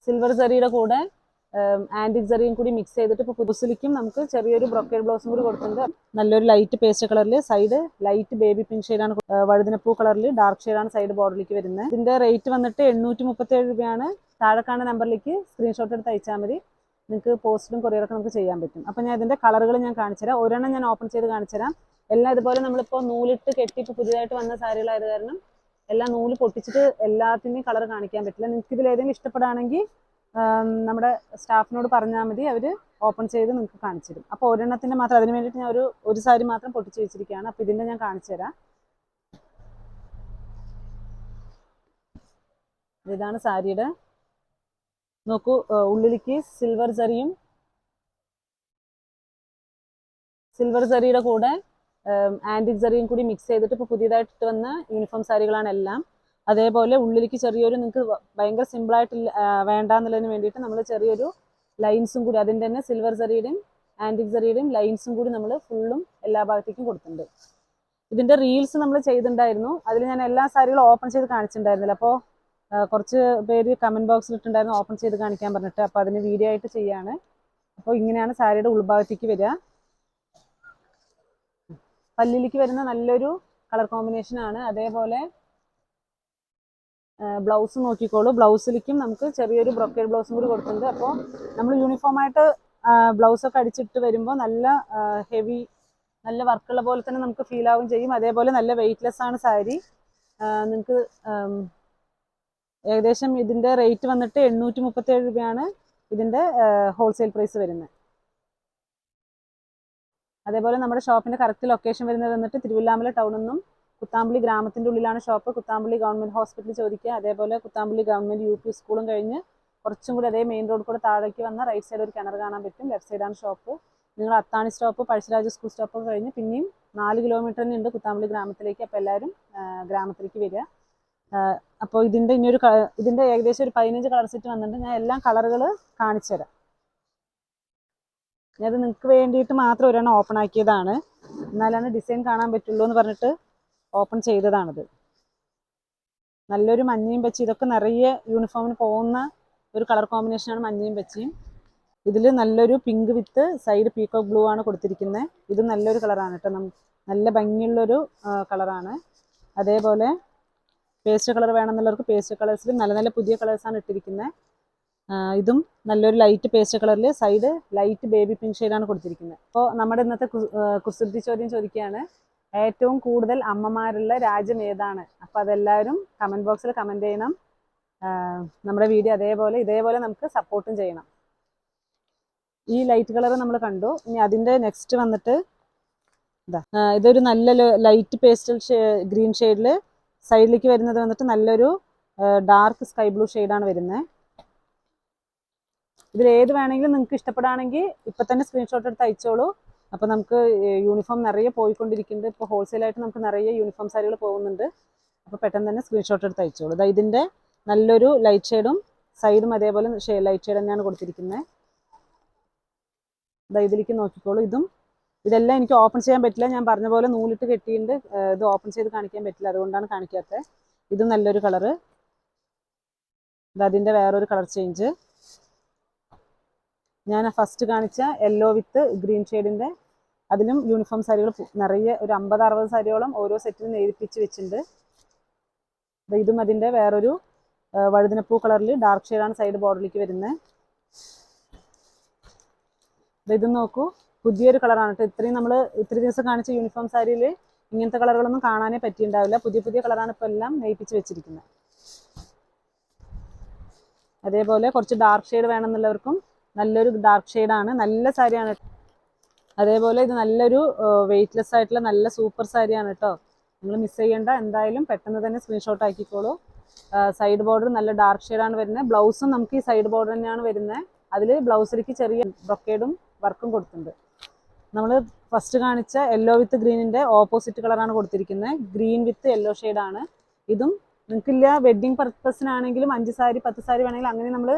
Silver ജറിയുടെ കൂടെ antique ജറിയും കൂടി mix ചെയ്തിട്ട് ഇപ്പോൾ പുതുസിലിക്കും നമുക്ക് ചെറിയൊരു ബ്രൊക്കേഡ് ബ്ലൗസും കൂടി കൊടുത്തിട്ടുണ്ട്. നല്ലൊരു ലൈറ്റ് പേസ്റ്റ് കളറിൽ, സൈഡ് ലൈറ്റ് ബേബി പിങ്ക് ഷെയ്ഡാണ്, വഴുതിനപ്പൂ കളറിൽ ഡാർക്ക് ഷെയ്ഡാണ് സൈഡ് ബോർഡറിലേക്ക് വരുന്നത്. ഇതിന്റെ റേറ്റ് വന്നിട്ട് 837 രൂപയാണ്. താഴെ കാണുന്ന നമ്പറിലേക്ക് സ്ക്രീൻഷോട്ട് എടുത്ത് അയച്ചാൽ മതി. നിങ്ങൾക്ക് പോസ്റ്റിലും കൊറിയറൊക്കെ നമുക്ക് ചെയ്യാൻ പറ്റും. അപ്പോൾ ഞാൻ ഇതിന്റെ കളറുകൾ ഞാൻ കാണിച്ചുതരാം. ഒരെണ്ണം ഞാൻ ഓപ്പൺ ചെയ്ത് കാണിച്ചുതരാം. എല്ലാം ഇതുപോലെ നമ്മളിപ്പോൾ നൂലിട്ട് കെട്ടി ഇപ്പോൾ പുതിയതായിട്ട് വന്ന സാരികളായത് കാരണം എല്ലാം നൂല് പൊട്ടിച്ചിട്ട് എല്ലാത്തിൻ്റെയും കളർ കാണിക്കാൻ പറ്റില്ല. നിങ്ങൾക്ക് ഇതിൽ ഏതെങ്കിലും ഇഷ്ടപ്പെടുകയാണെങ്കിൽ നമ്മുടെ സ്റ്റാഫിനോട് പറഞ്ഞാൽ മതി, അവർ ഓപ്പൺ ചെയ്ത് നിങ്ങൾക്ക് കാണിച്ചു തരും. അപ്പോൾ ഒരെണ്ണത്തിൻ്റെ മാത്രം, അതിന് വേണ്ടിയിട്ട് ഞാൻ ഒരു സാരി മാത്രം പൊട്ടിച്ച് വെച്ചിരിക്കുകയാണ്. അപ്പോൾ ഇതിൻ്റെ ഞാൻ കാണിച്ചു തരാം. ഇതാണ് സാരിയുടെ, നോക്കൂ, ഉള്ളിലേക്ക് സിൽവർ ജറിയുടെ കൂടെ ആന്റിക് ജറിയും കൂടി മിക്സ് ചെയ്തിട്ട് ഇപ്പോൾ പുതിയതായിട്ട് വന്ന യൂണിഫോം സാരികളാണ് എല്ലാം. അതേപോലെ ഉള്ളിലേക്ക് ചെറിയൊരു, നിങ്ങൾക്ക് ഭയങ്കര സിമ്പിളായിട്ട് വേണ്ടാന്നുള്ളതിന് വേണ്ടിയിട്ട് നമ്മൾ ചെറിയൊരു ലൈൻസും കൂടി, അതിൻ്റെ തന്നെ സിൽവർ ജറിയുടെയും ആന്റിക് ജറിയുടെയും ലൈൻസും കൂടി നമ്മൾ ഫുള്ളും എല്ലാ ഭാഗത്തേക്കും കൊടുത്തിട്ടുണ്ട്. ഇതിൻ്റെ റീൽസ് നമ്മൾ ചെയ്തിട്ടുണ്ടായിരുന്നു. അതിൽ ഞാൻ എല്ലാ സാരികളും ഓപ്പൺ ചെയ്ത് കാണിച്ചിട്ടുണ്ടായിരുന്നില്ല. അപ്പോൾ കുറച്ച് പേര് കമൻറ്റ് ബോക്സിൽ ഇട്ടുണ്ടായിരുന്നു ഓപ്പൺ ചെയ്ത് കാണിക്കാൻ പറഞ്ഞിട്ട്. അപ്പോൾ അതിന് വീഡിയോ ആയിട്ട് ചെയ്യാണ്. അപ്പോൾ ഇങ്ങനെയാണ് സാരിയുടെ ഉൾഭാഗത്തേക്ക് വരിക. പല്ലിലേക്ക് വരുന്ന നല്ലൊരു കളർ കോമ്പിനേഷൻ ആണ്. അതേപോലെ ബ്ലൗസ് നോക്കിക്കോളൂ. ബ്ലൗസിലേക്കും നമുക്ക് ചെറിയൊരു ബ്രൊക്കേഡ് ബ്ലൗസും കൂടി കൊടുത്തിട്ടുണ്ട്. അപ്പോൾ നമ്മൾ യൂണിഫോമായിട്ട് ബ്ലൗസൊക്കെ അടിച്ചിട്ട് വരുമ്പോൾ നല്ല ഹെവി, നല്ല വർക്കുള്ള പോലെ തന്നെ നമുക്ക് ഫീൽ ആവുകയും ചെയ്യും. അതേപോലെ നല്ല വെയ്റ്റ്ലെസ് ആണ് സാരി. നിങ്ങൾക്ക് ഏകദേശം ഇതിൻ്റെ റേറ്റ് വന്നിട്ട് 837 രൂപയാണ് ഇതിൻ്റെ ഹോൾസെയിൽ പ്രൈസ് വരുന്നത്. അതേപോലെ നമ്മുടെ ഷോപ്പിൻ്റെ കറക്റ്റ് ലൊക്കേഷൻ വരുന്നത് വന്നിട്ട് തിരുവല്ലാമല ടൗണിൽ നിന്നും കുത്താമ്പള്ളി ഗ്രാമത്തിൻ്റെ ഉള്ളിലാണ് ഷോപ്പ്. കുത്താമ്പള്ളി ഗവൺമെൻറ് ഹോസ്പിറ്റൽ ചോദിക്കുക. അതേപോലെ കുത്താമ്പള്ളി ഗവൺമെൻറ് UP സ്കൂളും കഴിഞ്ഞ് കുറച്ചും കൂടി അതേ മെയിൻ റോഡ് കൂടെ താഴേക്ക് വന്ന റൈറ്റ് സൈഡ് ഒരു കിണർ കാണാൻ പറ്റും. ലെഫ്റ്റ് സൈഡാണ് ഷോപ്പ്. നിങ്ങൾ അത്താണി സ്റ്റോപ്പ്, പഴശ്ശിരാജ സ്കൂൾ സ്റ്റോപ്പ് കഴിഞ്ഞ് പിന്നെയും 4 കിലോമീറ്ററിന് ഉണ്ട് കുത്താമ്പള്ളി ഗ്രാമത്തിലേക്ക്. അപ്പോൾ എല്ലാവരും ഗ്രാമത്തിലേക്ക് വരിക. അപ്പോൾ ഇതിൻ്റെ ഏകദേശം ഒരു 15 കളർ സെറ്റ് വന്നിട്ടുണ്ട്. ഞാൻ എല്ലാം കളറുകൾ കാണിച്ചു തരാം. ഞാനത് നിങ്ങൾക്ക് വേണ്ടിയിട്ട് മാത്രം ഒരെണ്ണം ഓപ്പൺ ആക്കിയതാണ്, എന്നാലാണ് ഡിസൈൻ കാണാൻ പറ്റുള്ളൂ എന്ന് പറഞ്ഞിട്ട് ഓപ്പൺ ചെയ്തതാണിത്. നല്ലൊരു മഞ്ഞയും പച്ചയും, ഇതൊക്കെ നിറയെ യൂണിഫോമിന് പോകുന്ന ഒരു കളർ കോമ്പിനേഷനാണ് മഞ്ഞയും പച്ചയും. ഇതിൽ നല്ലൊരു പിങ്ക് വിത്ത് സൈഡ് പീക്കോക്ക് ബ്ലൂ ആണ് കൊടുത്തിരിക്കുന്നത്. ഇത് നല്ലൊരു കളറാണ് കേട്ടോ, നല്ല ഭംഗിയുള്ളൊരു കളറാണ്. അതേപോലെ പേസ്റ്റ് കളർ വേണമെന്നുള്ളവർക്ക് പേസ്റ്റ് കളേഴ്സിൽ നല്ല നല്ല പുതിയ കളേഴ്സാണ് ഇട്ടിരിക്കുന്നത്. ഇതും നല്ലൊരു ലൈറ്റ് പേസ്റ്റ് കളറിൽ സൈഡ് ലൈറ്റ് ബേബി പിങ്ക് ഷെയ്ഡാണ് കൊടുത്തിരിക്കുന്നത്. അപ്പോൾ നമ്മുടെ ഇന്നത്തെ കുസൃതി ചോദ്യം ചോദിക്കുകയാണ്, ഏറ്റവും കൂടുതൽ അമ്മമാരുള്ള രാജ്യം ഏതാണ്? അപ്പോൾ അതെല്ലാവരും കമൻറ്റ് ബോക്സിൽ കമൻറ്റ് ചെയ്യണം. നമ്മുടെ വീഡിയോ ഇതേപോലെ നമുക്ക് സപ്പോർട്ടും ചെയ്യണം. ഈ ലൈറ്റ് കളർ നമ്മൾ കണ്ടു. ഇനി അതിൻ്റെ നെക്സ്റ്റ് വന്നിട്ട് ഇതൊരു നല്ല ലൈറ്റ് പേസ്റ്റൽ ഗ്രീൻ ഷെയ്ഡിൽ സൈഡിലേക്ക് വരുന്നത് വന്നിട്ട് നല്ലൊരു ഡാർക്ക് സ്കൈ ബ്ലൂ ഷെയ്ഡാണ് വരുന്നത്. ഇതിൽ ഏത് വേണമെങ്കിലും നിങ്ങൾക്ക് ഇഷ്ടപ്പെടുകയാണെങ്കിൽ ഇപ്പം തന്നെ സ്ക്രീൻഷോട്ട് എടുത്ത് അയച്ചോളൂ. അപ്പോൾ നമുക്ക് യൂണിഫോം നിറയെ പോയിക്കൊണ്ടിരിക്കുന്നുണ്ട്. ഇപ്പോൾ ഹോൾസെയിലായിട്ട് നമുക്ക് നിറയെ യൂണിഫോം സാരികൾ പോകുന്നുണ്ട്. അപ്പോൾ പെട്ടെന്ന് തന്നെ സ്ക്രീൻഷോട്ട് എടുത്ത് അയച്ചോളൂ. ഇതിൻ്റെ നല്ലൊരു ലൈറ്റ് ഷെയ്ഡും സൈഡും അതേപോലെ ലൈറ്റ് ഷെയ്ഡ് തന്നെയാണ് കൊടുത്തിരിക്കുന്നത്. ഇതിലേക്ക് നോക്കിക്കോളൂ. ഇതെല്ലാം എനിക്ക് ഓപ്പൺ ചെയ്യാൻ പറ്റില്ല, ഞാൻ പറഞ്ഞ പോലെ നൂലിട്ട് കെട്ടിയിട്ടുണ്ട്. ഇത് ഓപ്പൺ ചെയ്ത് കാണിക്കാൻ പറ്റില്ല, അതുകൊണ്ടാണ് കാണിക്കാത്തത്. ഇതും നല്ലൊരു കളറ്. അതിൻ്റെ വേറൊരു കളർ ചേഞ്ച്. ഞാൻ ഫസ്റ്റ് കാണിച്ച യെല്ലോ വിത്ത് ഗ്രീൻ ഷെയ്ഡിൻ്റെ അതിലും യൂണിഫോം സാരികൾ നിറയെ ഒരു 50-60 സാരിയോളം ഓരോ സെറ്റിലും നെയ്തിപ്പിച്ച് വെച്ചിട്ടുണ്ട്. ഇതും അതിൻ്റെ വേറൊരു വഴുതിനപ്പൂ കളറിൽ ഡാർക്ക് ഷെയ്ഡാണ് സൈഡ് ബോർഡറിലേക്ക് വരുന്നത്. ഇതും നോക്കൂ, പുതിയൊരു കളറാണ് കേട്ടോ. ഇത്രയും ദിവസം കാണിച്ച യൂണിഫോം സാരിയിൽ ഇങ്ങനത്തെ കളറുകളൊന്നും കാണാനേ പറ്റിയിട്ടുണ്ടാവില്ല. പുതിയ കളറാണ് ഇപ്പോൾ എല്ലാം നെയ്പ്പിച്ച് വെച്ചിരിക്കുന്നത്. അതേപോലെ കുറച്ച് ഡാർക്ക് ഷെയ്ഡ് വേണമെന്നുള്ളവർക്കും നല്ലൊരു ഡാർക്ക് ഷെയ്ഡാണ്, നല്ല സാരിയാണ്. അതേപോലെ ഇത് നല്ലൊരു വെയ്റ്റ്ലെസ് ആയിട്ടുള്ള നല്ല സൂപ്പർ സാരിയാണ് കേട്ടോ. നിങ്ങൾ മിസ് ചെയ്യേണ്ട, എന്തായാലും പെട്ടെന്ന് തന്നെ സ്ക്രീൻഷോട്ട് ആക്കിക്കോളൂ. സൈഡ് ബോർഡർ നല്ല ഡാർക്ക് ഷെയ്ഡാണ് വരുന്നത്. ബ്ലൗസും നമുക്ക് ഈ സൈഡ് ബോർഡർ തന്നെയാണ് വരുന്നത്. അതിൽ ബ്ലൗസിലേക്ക് ചെറിയ ബ്രൊക്കേഡും വർക്കും കൊടുത്തിട്ടുണ്ട്. നമ്മൾ ഫസ്റ്റ് കാണിച്ച യെല്ലോ വിത്ത് ഗ്രീനിൻ്റെ ഓപ്പോസിറ്റ് കളറാണ് കൊടുത്തിരിക്കുന്നത്. ഗ്രീൻ വിത്ത് യെല്ലോ ഷെയ്ഡാണ്. ഇതും നിങ്ങൾക്കില്ല വെഡ്ഡിങ് പർപ്പസിനാണെങ്കിലും 5 സാരി 10 സാരി വേണമെങ്കിലും അങ്ങനെ നമ്മൾ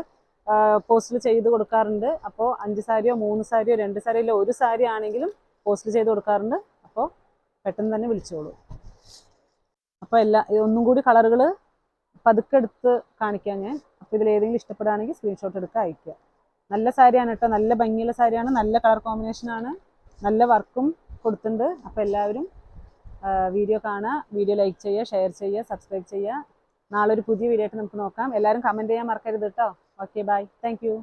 പോസ്റ്റിൽ ചെയ്ത് കൊടുക്കാറുണ്ട്. അപ്പോൾ 5 സാരിയോ 3 സാരിയോ 2 സാരിയോ ഇല്ല 1 സാരി ആണെങ്കിലും പോസ്റ്റിൽ ചെയ്ത് കൊടുക്കാറുണ്ട്. അപ്പോൾ പെട്ടെന്ന് തന്നെ വിളിച്ചോളൂ. അപ്പോൾ ഒന്നും കൂടി കളറുകൾ പതുക്കെ എടുത്ത് കാണിക്കാം ഞാൻ. അപ്പോൾ ഇതിൽ ഏതെങ്കിലും ഇഷ്ടപ്പെടുകയാണെങ്കിൽ സ്ക്രീൻഷോട്ട് എടുത്ത് അയക്കുക. നല്ല സാരിയാണ് കേട്ടോ, നല്ല ഭംഗിയുള്ള സാരിയാണ്, നല്ല കളർ കോമ്പിനേഷനാണ്, നല്ല വർക്കും കൊടുത്തിട്ടുണ്ട്. അപ്പോൾ എല്ലാവരും വീഡിയോ കാണുക, വീഡിയോ ലൈക്ക് ചെയ്യുക, ഷെയർ ചെയ്യുക, സബ്സ്ക്രൈബ് ചെയ്യുക. നാളെ ഒരു പുതിയ വീഡിയോ ആയിട്ട് നമുക്ക് നോക്കാം. എല്ലാവരും കമൻറ്റ് ചെയ്യാൻ മറക്കരുത് കേട്ടോ. Okay, bye, thank U.